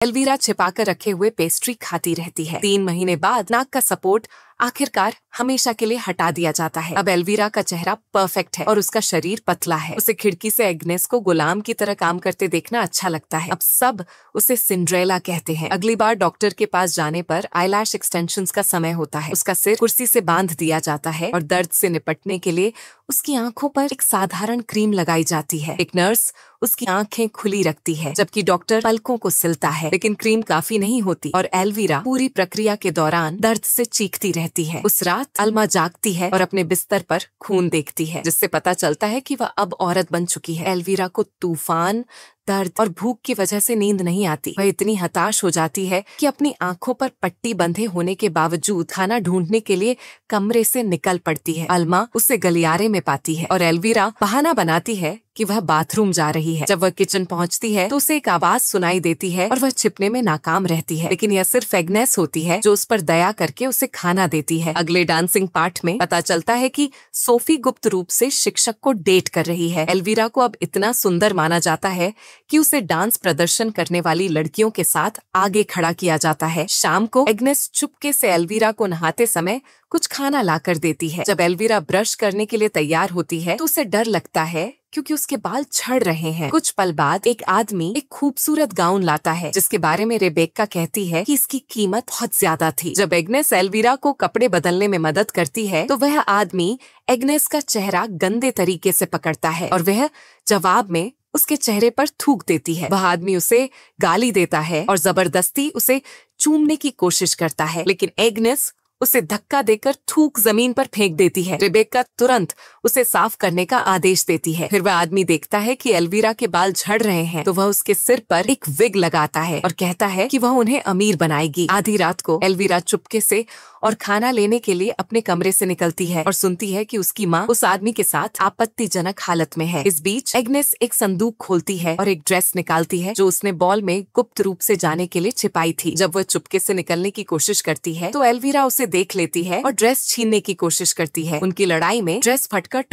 एल्वीरा छिपाकर रखे हुए पेस्ट्री खाती रहती है। 3 महीने बाद नाक का सपोर्ट आखिरकार हमेशा के लिए हटा दिया जाता है। अब एल्वीरा का चेहरा परफेक्ट है और उसका शरीर पतला है। उसे खिड़की से एग्नेस को गुलाम की तरह काम करते देखना अच्छा लगता है। अब सब उसे सिंड्रेला कहते हैं। अगली बार डॉक्टर के पास जाने पर आईलैश एक्सटेंशंस का समय होता है। उसका सिर कुर्सी से बांध दिया जाता है और दर्द से निपटने के लिए उसकी आंखों पर एक साधारण क्रीम लगाई जाती है। एक नर्स उसकी आंखें खुली रखती है जबकि डॉक्टर पलकों को सिलता है, लेकिन क्रीम काफी नहीं होती और एल्वीरा पूरी प्रक्रिया के दौरान दर्द से चीखती रहती है। उस रात अल्मा जागती है और अपने बिस्तर पर खून देखती है, जिससे पता चलता है कि वह अब औरत बन चुकी है। एल्वीरा को तूफान, दर्द और भूख की वजह से नींद नहीं आती। वह इतनी हताश हो जाती है कि अपनी आंखों पर पट्टी बंधे होने के बावजूद खाना ढूंढने के लिए कमरे से निकल पड़ती है। अल्मा उसे गलियारे में पाती है और एल्वीरा बहाना बनाती है कि वह बाथरूम जा रही है। जब वह किचन पहुंचती है तो उसे एक आवाज सुनाई देती है और वह छिपने में नाकाम रहती है, लेकिन यह सिर्फ एग्नेस होती है जो उस पर दया करके उसे खाना देती है। अगले डांसिंग पार्ट में पता चलता है कि सोफी गुप्त रूप से शिक्षक को डेट कर रही है। एल्वीरा को अब इतना सुंदर माना जाता है कि उसे डांस प्रदर्शन करने वाली लड़कियों के साथ आगे खड़ा किया जाता है। शाम को एग्नेस चुपके से एल्वीरा को नहाते समय कुछ खाना लाकर देती है। जब एल्वीरा ब्रश करने के लिए तैयार होती है तो उसे डर लगता है क्योंकि उसके बाल झड़ रहे हैं। कुछ पल बाद एक आदमी एक खूबसूरत गाउन लाता है जिसके बारे में रेबेक्का कहती है कि इसकी कीमत बहुत ज्यादा थी। जब एग्नेस एल्वीरा को कपड़े बदलने में मदद करती है तो वह आदमी एग्नेस का चेहरा गंदे तरीके से पकड़ता है और वह जवाब में उसके चेहरे पर थूक देती है। वह आदमी उसे गाली देता है और जबरदस्ती उसे चूमने की कोशिश करता है, लेकिन एग्नेस उसे धक्का देकर थूक जमीन पर फेंक देती है। रेबेक्का तुरंत उसे साफ करने का आदेश देती है। फिर वह आदमी देखता है कि एल्वीरा के बाल झड़ रहे हैं तो वह उसके सिर पर एक विग लगाता है और कहता है कि वह उन्हें अमीर बनाएगी। आधी रात को एल्वीरा चुपके से और खाना लेने के लिए अपने कमरे से निकलती है और सुनती है कि उसकी माँ उस आदमी के साथ आपत्तिजनक हालत में है। इस बीच एग्नेस एक संदूक खोलती है और एक ड्रेस निकालती है जो उसने बॉल में गुप्त रूप से जाने के लिए छिपाई थी। जब वह चुपके से निकलने की कोशिश करती है तो एल्वीरा उसे देख लेती है और ड्रेस छीनने की कोशिश करती है। उनकी लड़ाई में ड्रेस फटकर